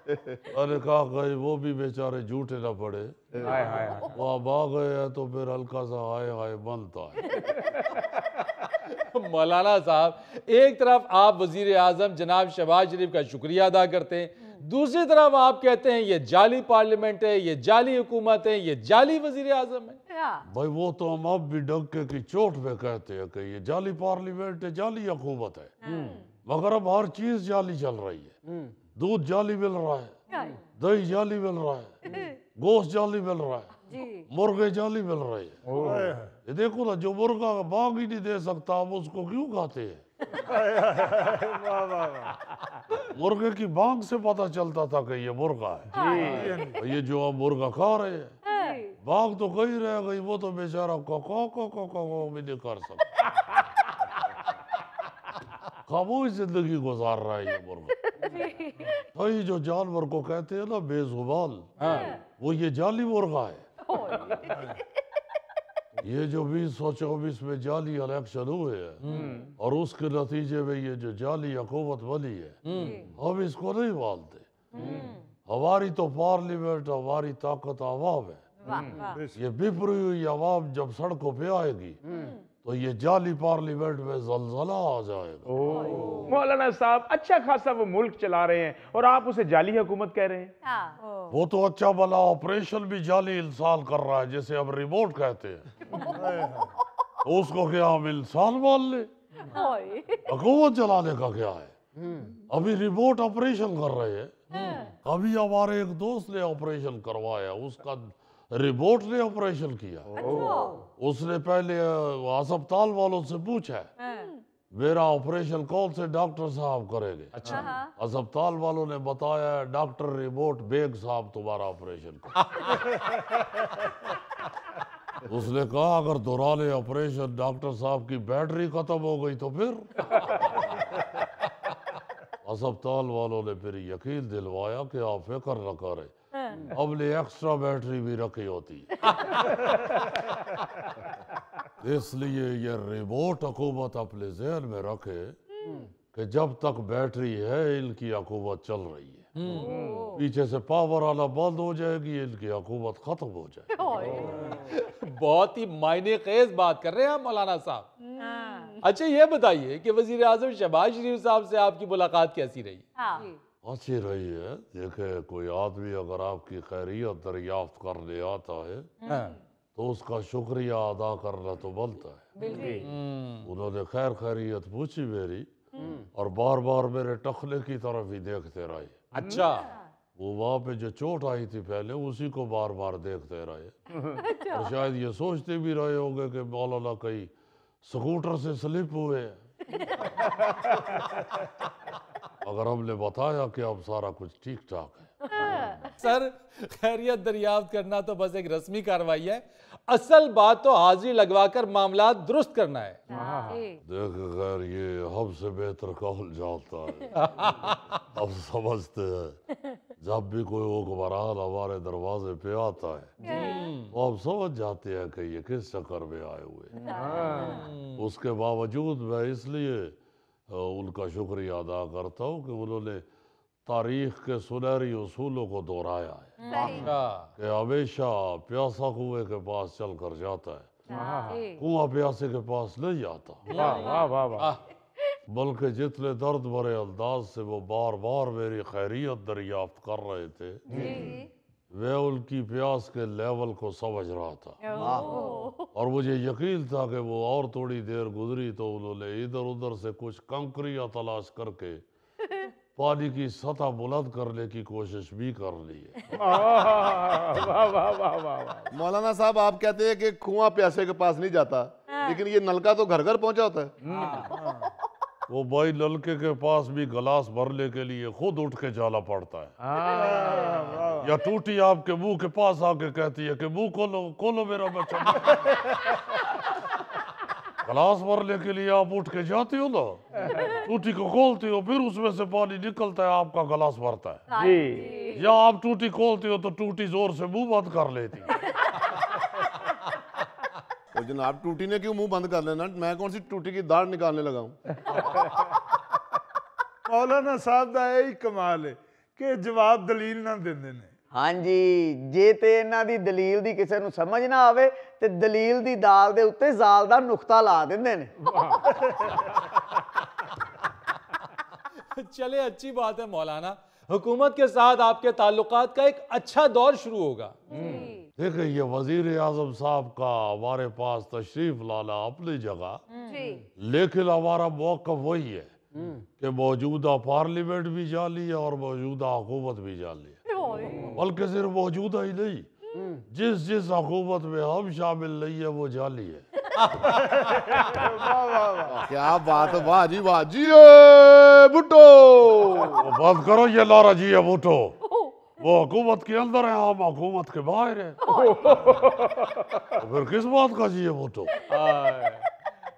मैंने कहा कहीं वो भी बेचारे झूठे ना पड़े, हाय हाय हाय। वो अब आ गए हैं तो फिर हल्का सा हाय हाय बनता है। मौलाना साहब, एक तरफ आप वजीर आजम जनाब शहबाज शरीफ का शुक्रिया अदा करते हैं, दूसरी तरफ आप कहते हैं ये जाली पार्लियामेंट है, ये जाली हुकूमत है, ये जाली वजीर आजम है। भाई वो तो हम अब भी डंके की चोट पे कहते हैं कि ये जाली पार्लियामेंट है, जाली हुकूमत है, मगर अब हर चीज जाली चल रही है। दूध जाली मिल रहा है, दही जाली मिल रहा है, गोश्त जाली मिल रहा है, मुर्गे जाली मिल रहे हैं। ये देखो ना, जो मुर्गा बांग ही नहीं दे सकता हम उसको क्यों खाते हैं? मुर्गे की बांग से पता चलता था कि ये मुर्गा है। ये जो हम मुर्गा खा रहे हैं, बांग तो कहीं रह गई, वो तो बेचारा को भी नहीं कर सकता। खामोश जिंदगी गुजार रहा है ये मुर्गा। भाई जो जानवर को कहते हैं ना बेजुबान, वो ये जाली मुर्गा है। ये जो 2024 में जाली इलेक्शन हुए हैं और उसके नतीजे में ये जो जाली हुकूमत बनी है, हम इसको नहीं मानते। हमारी तो पार्लियामेंट, हमारी ताकत आवाम है। ये बिफरी हुई आवाम जब सड़कों पे आएगी तो ये जाली पार्लियामेंट में जलजला आ जाएगा। मौलाना साहब, अच्छा खासा वो मुल्क चला रहे हैं और आप उसे जाली हुकूमत कह रहे हैं। वो तो अच्छा भला ऑपरेशन भी जाली इंसान कर रहा है, जैसे अब रिमोट कहते हैं। तो उसको क्या हम इंसान मान ले? हुकूमत चलाने का क्या है? अभी रिमोट ऑपरेशन कर रहे हैं। अभी हमारे एक दोस्त ने ऑपरेशन करवाया, उसका रिमोट ने ऑपरेशन किया। उसने पहले अस्पताल वालों से पूछा मेरा ऑपरेशन कौन से डॉक्टर साहब करेंगे। अच्छा, अस्पताल वालों ने बताया डॉक्टर रिमोट बेग साहब तुम्हारा ऑपरेशन कर। उसने कहा अगर दौरान ऑपरेशन डॉक्टर साहब की बैटरी खत्म हो गई तो फिर? अस्पताल वालों ने फिर यकीन दिलवाया कि आप फिक्र न करें, हमने एक्स्ट्रा बैटरी भी रखी होती है। इसलिए ये रिमोट हुकूमत अपने जहन में रखे कि जब तक बैटरी है इनकी हुकूमत चल रही है, पीछे से पावर आना बंद हो जाएगी, इनकी हुकूमत खत्म हो जाएगी। बहुत ही मायने खेज बात कर रहे हैं आप मौलाना साहब। अच्छा, ये बताइए कि वजीर आजम शहबाज शरीफ साहब से आपकी मुलाकात कैसी रही? अच्छी रही है। देखे, कोई आदमी अगर आपकी खैरियत दरियाफ्त करने आता है तो उसका शुक्रिया अदा करना तो बनता है। उन्होंने खैर खैरियत पूछी मेरी और बार बार मेरे टखने की तरफ ही देखते रहे। अच्छा, वो वहाँ पे जो चोट आई थी पहले उसी को बार बार देखते रहे। और शायद ये सोचते भी रहे होंगे कि मौलाना कहीं स्कूटर से स्लिप हुए हैं। अगर हमने बताया कि अब सारा कुछ ठीक ठाक है। सर, खैरियत दरियाफ्त करना तो बस एक रस्मी कार्रवाई है, असल बात तो हाजिरी लगवाकर मामला दुरुस्त करना है। देख खैर, ये हमसे बेहतर कौन जानता है। अब समझते हैं जब भी कोई हुक्मरान हमारे दरवाजे पे आता है तो हम समझ जाते हैं कि ये किस चक्कर में आए हुए। उसके बावजूद मैं इसलिए उनका शुक्रिया अदा करता हूँ कि उन्होंने तारीख के सुनहरी उसूलों को दोहराया है सही कि हमेशा प्यासा कुएं के पास चल कर जाता है, जी कुआं प्यासे के पास नहीं आता। वाह वाह वाह वाह। बल्कि जितने दर्द भरे अंदाज से वो बार बार मेरी खैरियत दरियाफ्त कर रहे थे, वे उनकी प्यास के लेवल को समझ रहा था। और मुझे यकीन था कि वो और थोड़ी देर गुजरी तो उन्होंने इधर उधर से कुछ कंकरियां तलाश करके पानी की सतह बुलंद करने की कोशिश भी कर ली है। वाह वाह वाह वाह वाह। मौलाना साहब, आप कहते हैं कि कुआं प्यासे के पास नहीं जाता, लेकिन ये नलका तो घर घर पहुंचा होता है। वो भाई नलके के पास भी गिलास भरने के लिए खुद उठ के जाना पड़ता है। या टूटी आपके मुंह के पास आके कहती है कि मुंह खोलो खोलो मेरा बच्चा। गिलास भरने के लिए आप उठ के जाते हो ना, टूटी को खोलते हो, फिर उसमें से पानी निकलता है, आपका गिलास भरता है। जी या आप टूटी खोलते हो तो टूटी जोर से मुंह बंद कर लेती है। तो जनाब, टूटी ने क्यों मुंह बंद कर लेना? मैं कौन सी टूटी की दाढ़ निकालने लगा हूँ? मौलाना साहब ਦਾ ਇਹ ਹੀ ਕਮਾਲ ਹੈ ਕਿ ਜਵਾਬ ਦਲੀਲ ਨਾਲ ਦਿੰਦੇ ਨੇ। ਹਾਂਜੀ, ਜੇ ਤੇ ਇਹਨਾਂ ਦੀ ਦਲੀਲ ਦੀ ਕਿਸੇ ਨੂੰ ਸਮਝ ਨਾ ਆਵੇ ਤੇ ਦਲੀਲ ਦੀ ਦਾਲ ਦੇ ਉੱਤੇ ਜ਼ਾਲ ਦਾ ਨੁਕਤਾ ਲਾ ਦਿੰਦੇ ਨੇ। चले, अच्छी बात है मौलाना, हुकूमत के साथ आपके ताल्लुकात का एक अच्छा दौर शुरू होगा। देखिए, ये वजीर आजम साहब का हमारे पास तशरीफ लाना अपनी जगह, लेकिन हमारा मौक़िफ़ वही है कि मौजूदा पार्लियामेंट भी जाली है और मौजूदा हुकूमत भी जाली है। बल्कि सिर्फ मौजूदा ही नहीं, जिस जिस हुकूमत में हम शामिल नहीं है वो जाली है। क्या बात है, वाह जी वाह जी। भुट्टो, बंद करो ये लारा जी है भुट्टो। वो हुकूमत के अंदर है, हम हुकूमत के बाहर है। तो फिर किस बात का जी है भुट्टो?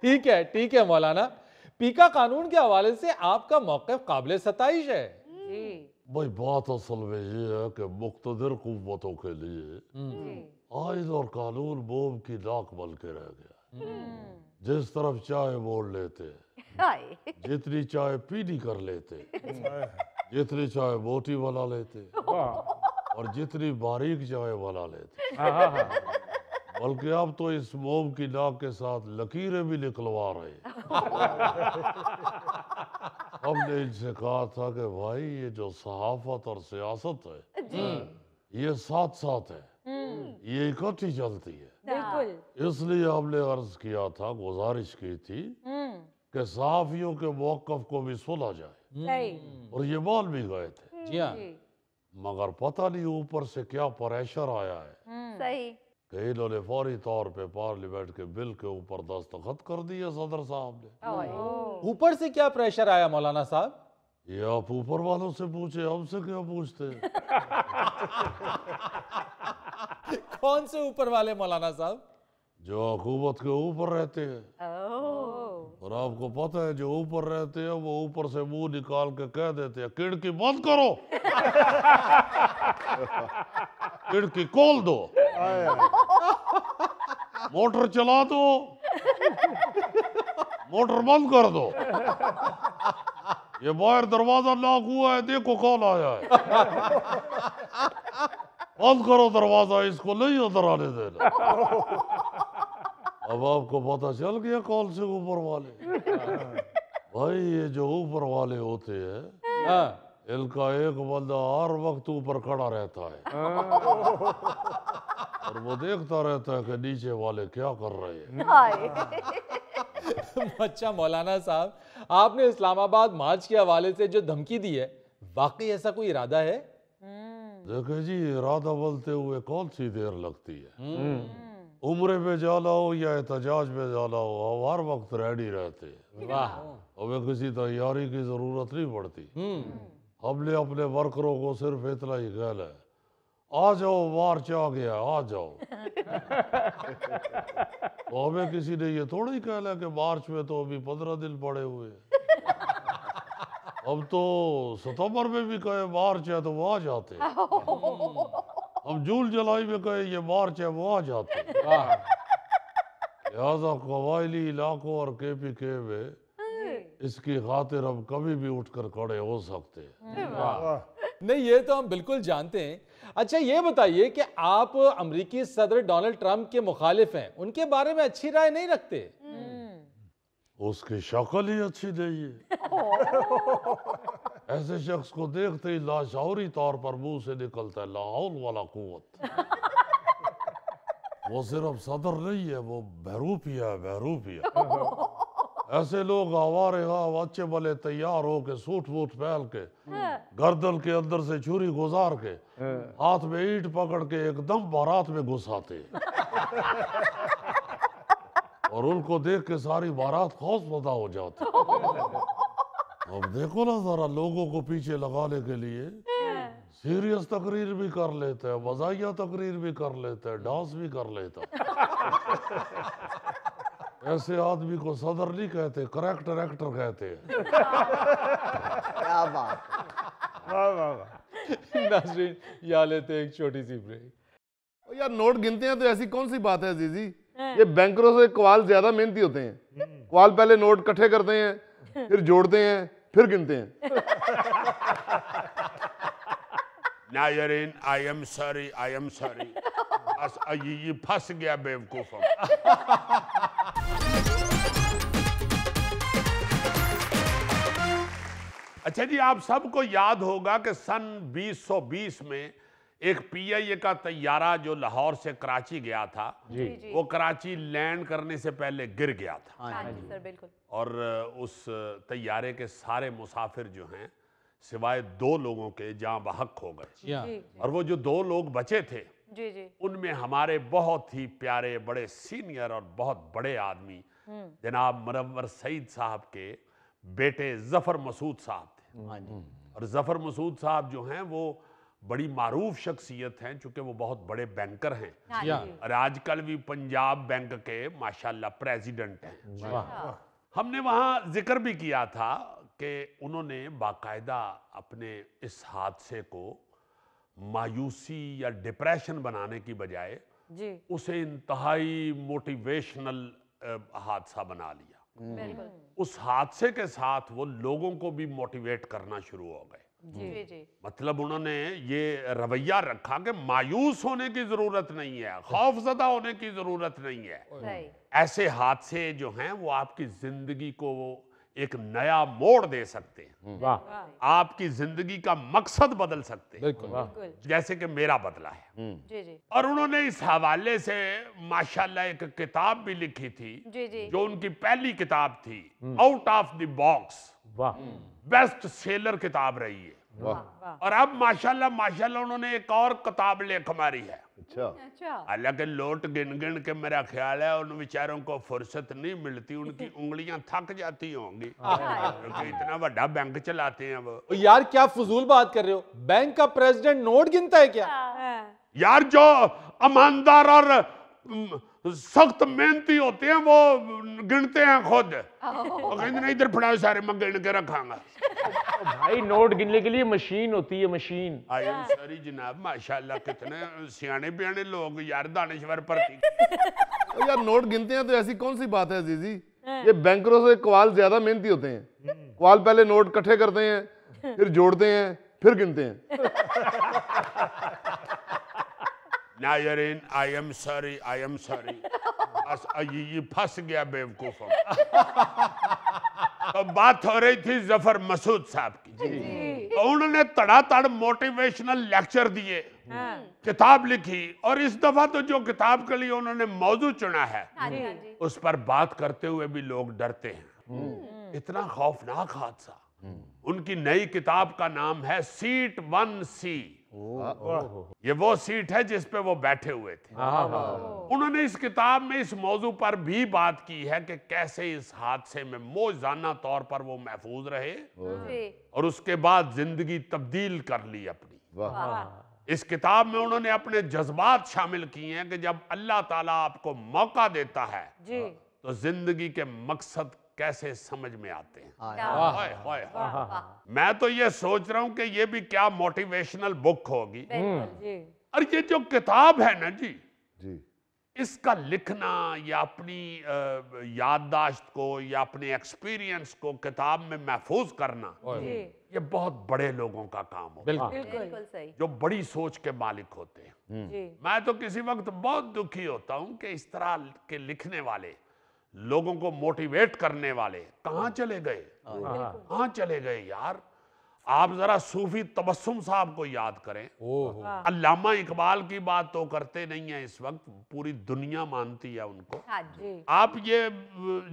ठीक है मौलाना, पीका कानून के हवाले से आपका मौक़िफ़ काबिल सताइश है। भाई बात असल में ये है कि मुक़्तदिर कुव्वतों के लिए आइन और कानून मोम की नाक बन के रह गया। जिस तरफ चाहे मोड़ लेते, जितनी चाहे पीनी कर लेते, जितनी चाहे मोटी बना लेते और जितनी बारीक चाहे बना लेते। बल्कि अब तो इस मोम की नाक के साथ लकीरें भी निकलवा रहे। हमने इनसे कहा था कि भाई ये जो सहाफत और सियासत है ये साथ साथ है, ये इकट्ठी चलती है। बिल्कुल। इसलिए हमने अर्ज किया था, गुजारिश की थी कि सहाफियों के मौक़िफ़ को भी सुना जाए, सही और ये मान भी गए थे। जी हाँ, मगर पता नहीं ऊपर से क्या प्रेशर आया है सही कि इन्होंने फौरी तौर पे पार्लियामेंट के बिल के ऊपर दस्तखत कर दिए सदर साहब ने। ऊपर से क्या प्रेशर आया मौलाना साहब? ये आप ऊपर वालों से पूछे, हमसे क्या पूछते? कौन से ऊपर वाले मौलाना साहब? जो हुकूमत के ऊपर रहते हैं। और आपको पता है जो ऊपर रहते हैं वो ऊपर से मुंह निकाल के कह देते हैं खिड़की बंद करो, खिड़की खोल दो, मोटर चला दो, मोटर बंद कर दो, ये बाहर दरवाजा लॉक हुआ है, देखो कौन आया है, बंद करो दरवाजा, इसको नहीं अंदर आने देना। अब आपको पता चल गया कौन से ऊपर वाले। भाई ये जो ऊपर वाले होते हैं इनका एक बंदा हर वक्त ऊपर खड़ा रहता है और वो देखता रहता है कि नीचे वाले क्या कर रहे हैं। अच्छा मौलाना साहब, आपने इस्लामाबाद मार्च के हवाले से जो धमकी दी है, वाकई ऐसा कोई इरादा है? देखे जी, इरादा बोलते हुए कौन सी देर लगती है। उम्रे पे जाना हो या एहतजाज पे जाना हो, हम हर वक्त रेडी रहते हैं। वाह, हमें किसी तैयारी की जरूरत नहीं पड़ती। हमने अपने वर्करों को सिर्फ इतना ही कहना है, आ जाओ मार्च आ गया, आ जाओ। तो हमें किसी ने ये थोड़ा ही कहना कि मार्च में तो अभी 15 दिन पड़े हुए हैं। अब तो सितंबर में भी कहे मार्च है तो वो आ जाते हैं। हम जून जुलाई में कहे ये मार्च है वो आ जाते हैं। लिहाजा कबायली इलाकों और KPK में इसकी खातिर हम कभी भी उठकर खड़े हो सकते हैं। नहीं, ये तो हम बिल्कुल जानते हैं। अच्छा, ये बताइए कि आप अमेरिकी सदर डोनाल्ड ट्रंप के मुखालिफ हैं, उनके बारे में अच्छी राय नहीं रखते? उसकी शक्ल ही अच्छी नहीं है। ऐसे शख्स को देखते ही लाशौरी तौर पर मुंह से निकलता है ला हौल वाला कुव्वत। वो सिर्फ सदर नहीं है, वो बहरूपिया है, बहरूपिया। ऐसे लोग आवारे अच्छे भले तैयार हो के सूट वूट पहन के गर्दन के अंदर से छुरी गुजार के हाथ में ईंट पकड़ के एकदम बारात में घुसाते और उनको देख के सारी बारात खौफजदा हो जाती। अब देखो ना जरा, लोगों को पीछे लगाने के लिए सीरियस तकरीर भी कर लेते हैं, मजाहिया तकरीर भी कर लेते हैं, डांस भी कर लेते हैं। ऐसे आदमी को सदर नहीं कहते, करैक्टर एक्टर कहते हैं। क्या बात नाज़रीन, या लेते हैं एक छोटी सी ब्रेक। यार नोट गिनते हैं तो ऐसी कौन सी बात है अजीजी, ये बैंकरों से कवाल ज्यादा मेहनती होते हैं। कवाल पहले नोट इकट्ठे करते हैं, फिर जोड़ते हैं, फिर गिनते हैं। नाज़रीन, I am sorry, I am sorry. ये फंस गया बेवकूफ। अच्छा जी, आप सबको याद होगा कि सन 2020 में एक PIA का तैयारा जो लाहौर से कराची गया था, वो कराची लैंड करने से पहले गिर गया था। हाँ जी सर, बिल्कुल। और उस तैयारे के सारे मुसाफिर जो हैं सिवाय 2 लोगों के जान बहक हो गए। और वो जो 2 लोग बचे थे, जी जी, उनमें हमारे बहुत ही प्यारे बड़े सीनियर और बहुत बड़े आदमी जनाब मुनव्वर सईद साहब के बेटे जफर मसूद साहब थे। और जफर मसूद साहब जो हैं वो बड़ी मारूफ शख्सियत हैं, चूंकि वो बहुत बड़े बैंकर हैं। और आजकल भी पंजाब बैंक के माशाल्लाह प्रेसिडेंट हैं। हमने वहाँ जिक्र भी किया था कि उन्होंने बाकायदा अपने इस हादसे को मायूसी या डिप्रेशन बनाने की बजाय उसे इंतहाई मोटिवेशनल हादसा बना लिया। बिल्कुल। उस हादसे के साथ वो लोगों को भी मोटिवेट करना शुरू हो गए। जी जी, मतलब उन्होंने ये रवैया रखा कि मायूस होने की जरूरत नहीं है, खौफजदा होने की जरूरत नहीं है। सही। ऐसे हादसे जो हैं वो आपकी जिंदगी को एक नया मोड़ दे सकते हैं। वाह, आपकी जिंदगी का मकसद बदल सकते हैं, बिल्कुल। जैसे कि मेरा बदला है। जी जी, और उन्होंने इस हवाले से माशाल्लाह एक किताब भी लिखी थी, जी जी, जो उनकी पहली किताब थी, आउट ऑफ द बॉक्स। वाह, बेस्ट सेलर किताब रही है। वाह। और अब माशाल्लाह माशाल्लाह उन्होंने एक और किताब लेख मारी है। अच्छा, अच्छा, हालांकि लोट गिन गिन के मेरा ख्याल है उन बेचारों को फुर्सत नहीं मिलती, उनकी उंगलियां थक जाती होंगी, क्योंकि इतना बड़ा बैंक चलाते हैं वो। यार क्या फजूल बात कर रहे हो, बैंक का प्रेसिडेंट नोट गिनता है क्या? यार जो ईमानदार और सख्त मेहनती होते हैं वो गिनते हैं खुद। वो कहते नहीं, इधर फड़ाओ सारे, मैं गिन के रखांगा। भाई नोट गिनने के लिए मशीन होती है, मशीन। आई एम सॉरी जनाब, माशाल्लाह कितने सियाने बियाने लोग यार, दानिश्वर प्रतीक। यार नोट गिनते हैं तो ऐसी कौन सी बात है अजीजी, ये बैंकरों से कवाल ज्यादा मेहनती होते हैं। कवाल पहले नोट इकट्ठे करते हैं, फिर जोड़ते हैं, फिर गिनते हैं। नाज़रीन, I am sorry, I am sorry. ये फंस गया बेवकूफ। तो बात हो रही थी जफर मसूद साहब की। तो उन्होंने तड़ातड़ मोटिवेशनल लेक्चर दिए, किताब लिखी, और इस दफा तो जो किताब के लिए उन्होंने मौजू चुना है उस पर बात करते हुए भी लोग डरते हैं। इतना खौफनाक हादसा। उनकी नई किताब का नाम है सीट 1C। ये वो सीट है जिस पे वो बैठे हुए थे। उन्होंने इस किताब में इस मौजू पर भी बात की है कि कैसे इस हादसे में मौजाना तौर पर वो महफूज रहे और उसके बाद जिंदगी तब्दील कर ली अपनी। इस किताब में उन्होंने अपने जज्बात शामिल किए हैं कि जब अल्लाह ताला आपको मौका देता है तो जिंदगी के मकसद कैसे समझ में आते हैं। हाय हाय हाय। मैं तो ये सोच रहा हूं कि ये भी क्या मोटिवेशनल बुक होगी। और ये जो किताब है ना जी, इसका लिखना या अपनी याददाश्त को या अपने एक्सपीरियंस को किताब में महफूज करना, ये बहुत बड़े लोगों का काम हो, बिल्कुल सही। जो बड़ी सोच के मालिक होते हैं। मैं तो किसी वक्त बहुत दुखी होता हूं कि इस तरह के लिखने वाले, लोगों को मोटिवेट करने वाले कहाँ चले गए, कहाँ चले गए यार। आप जरा सूफी तबस्सुम साहब को याद करें। अल्लामा इकबाल की बात तो करते नहीं है, इस वक्त पूरी दुनिया मानती है उनको। हाँ जी। आप ये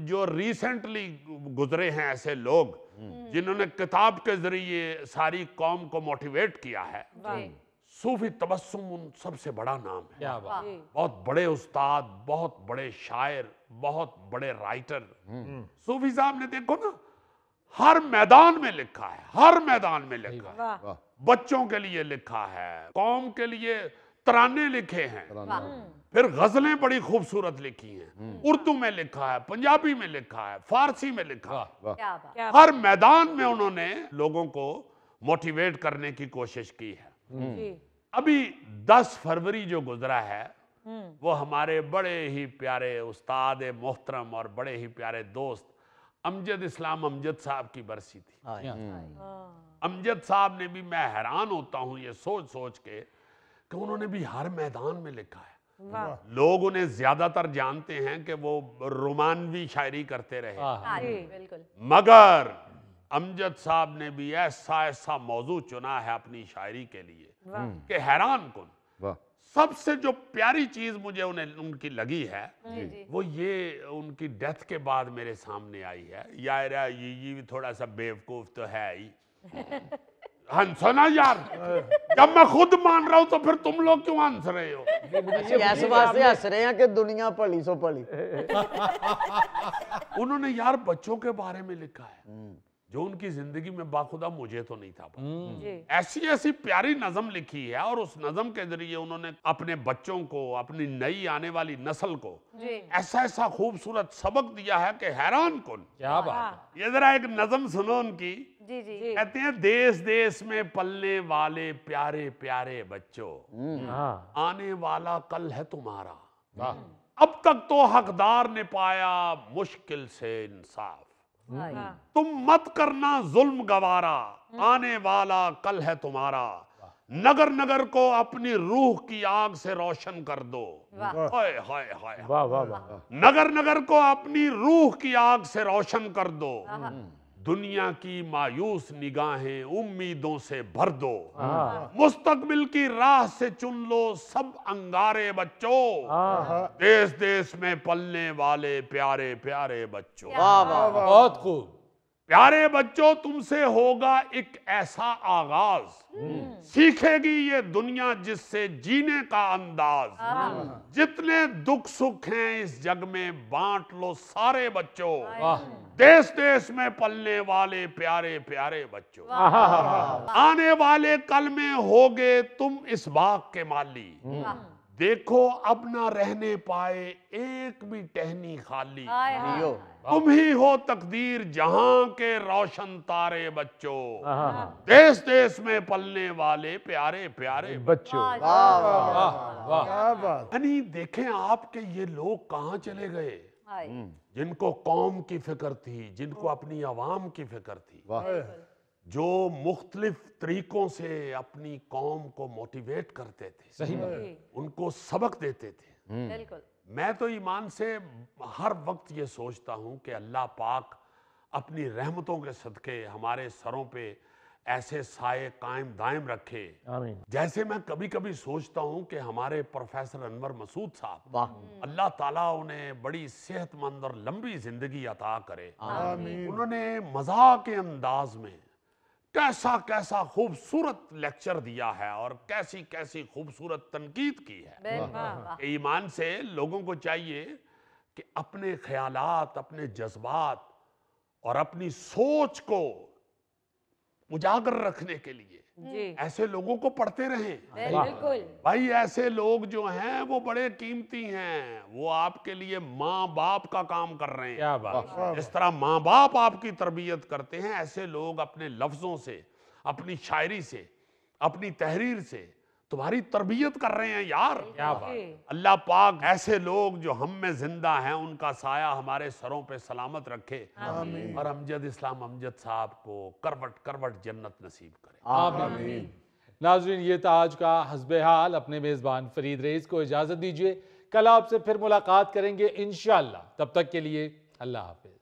जो रिसेंटली गुजरे हैं ऐसे लोग जिन्होंने किताब के जरिए सारी कौम को मोटिवेट किया है, सूफी तबस्सुम उन सबसे बड़ा नाम है। क्या बात। बहुत बड़े उस्ताद, बहुत बड़े शायर, बहुत बड़े राइटर। सूफी साहब ने देखो ना, हर मैदान में लिखा है, हर मैदान में लिखा है। बच्चों के लिए लिखा है, कौम के लिए तराने लिखे हैं, फिर गजलें बड़ी खूबसूरत लिखी हैं, उर्दू में लिखा है, पंजाबी में लिखा है, फारसी में लिखा है। क्या बात। हर मैदान में उन्होंने लोगों को मोटिवेट करने की कोशिश की है। अभी 10 फरवरी जो गुजरा है, वो हमारे बड़े ही प्यारे उस्ताद मोहतरम और बड़े ही प्यारे दोस्त अमजद इस्लाम अमजद साहब की बरसी थी। अमजद साहब ने भी, मैं हैरान होता हूं ये सोच सोच के कि उन्होंने भी हर मैदान में लिखा है। लोग उन्हें ज्यादातर जानते हैं कि वो रोमानवी शायरी करते रहे, हाँ जी, बिल्कुल। मगर अमजद साहब ने भी ऐसा ऐसा मौजू चुना है अपनी शायरी के लिए कि हैरान कुन। सबसे जो प्यारी चीज मुझे उनकी लगी है, वो ये उनकी डेथ के बाद मेरे सामने आई है। यार ये भी थोड़ा सा बेवकूफ तो है ही। हंसो ना यार, जब मैं खुद मान रहा हूं तो फिर तुम लोग क्यों हंस रहे हो? ऐसे वास्ते हंस रहे हैं कि दुनिया पली सो पली। उन्होंने यार बच्चों के बारे में लिखा है जो उनकी जिंदगी में बाखुदा मुझे तो नहीं था। ऐसी ऐसी प्यारी नज़म लिखी है और उस नज़म के जरिए उन्होंने अपने बच्चों को, अपनी नई आने वाली नस्ल को ऐसा ऐसा खूबसूरत सबक दिया है कि हैरान कुन। क्या बात। ये जरा एक नज़म सुनो उनकी। जी जी। कहते हैं, देश देश में पलने वाले प्यारे प्यारे बच्चों, आने वाला कल है तुम्हारा। अब तक तो हकदार ने पाया मुश्किल से इंसाफ। तुम मत करना जुल्म गवारा, आने वाला कल है तुम्हारा। नगर नगर को अपनी रूह की आग से रोशन कर दो। हाय हाय हाय। वाह वाह वाह। नगर नगर को अपनी रूह की आग से रोशन कर दो। दुनिया की मायूस निगाहें उम्मीदों से भर दो। मुस्तकबिल की राह से चुन लो सब अंगारे बच्चों। देश देश में पलने वाले प्यारे प्यारे बच्चों। बहुत खूब। प्यारे बच्चों, तुमसे होगा एक ऐसा आगाज, सीखेगी ये दुनिया जिससे जीने का अंदाज। जितने दुख सुख हैं इस जग में बांट लो सारे बच्चों। देश देश में पलने वाले प्यारे प्यारे बच्चों। आने वाले कल में होगे तुम इस बाग के माली। देखो अब ना रहने पाए एक भी टहनी खाली। तुम ही हो तकदीर जहां के रोशन तारे बच्चों। देश देश में पलने वाले प्यारे प्यारे बच्चों। यानी देखें आपके ये लोग कहाँ चले गए जिनको कौम की फिक्र थी, जिनको अपनी आवाम की फिक्र थी, जो मुख्तलिफ तरीकों से अपनी कौम को मोटिवेट करते थे, सही बात, उनको सबक देते थे। बिल्कुल। मैं तो ईमान से हर वक्त ये सोचता हूँ कि अल्लाह पाक अपनी रहमतों के सदके हमारे सरों पे ऐसे साए कायम दायम रखे। आमीन। जैसे मैं कभी कभी सोचता हूँ कि हमारे प्रोफेसर अनवर मसूद साहब, अल्लाह ताला उन्हें बड़ी सेहतमंद और लंबी जिंदगी अता करे। उन्होंने मजाक के अंदाज में कैसा कैसा खूबसूरत लेक्चर दिया है और कैसी कैसी खूबसूरत तनकीद की है। ईमान से लोगों को चाहिए कि अपने ख्यालात, अपने जज्बात और अपनी सोच को उजागर रखने के लिए ऐसे लोगों को पढ़ते रहें। बिल्कुल भाई, ऐसे लोग जो हैं वो बड़े कीमती हैं। वो आपके लिए माँ बाप का काम कर रहे हैं। क्या बात। जिस तरह माँ बाप आपकी तरबियत करते हैं, ऐसे लोग अपने लफ्जों से, अपनी शायरी से, अपनी तहरीर से तुम्हारी तरबियत कर रहे हैं यार। क्या बात। अल्लाह पाक ऐसे लोग जो हम में जिंदा हैं उनका साया हमारे सरों पे सलामत रखे और अमजद इस्लाम अमजद साहब को करवट करवट जन्नत नसीब करे। आमीन। नाज़रीन, ये था आज का हस्बे हाल। अपने मेज़बान फरीद रईस को इजाज़त दीजिए। कल आपसे फिर मुलाकात करेंगे इंशाअल्लाह। तब तक के लिए अल्लाह हाफ़िज़।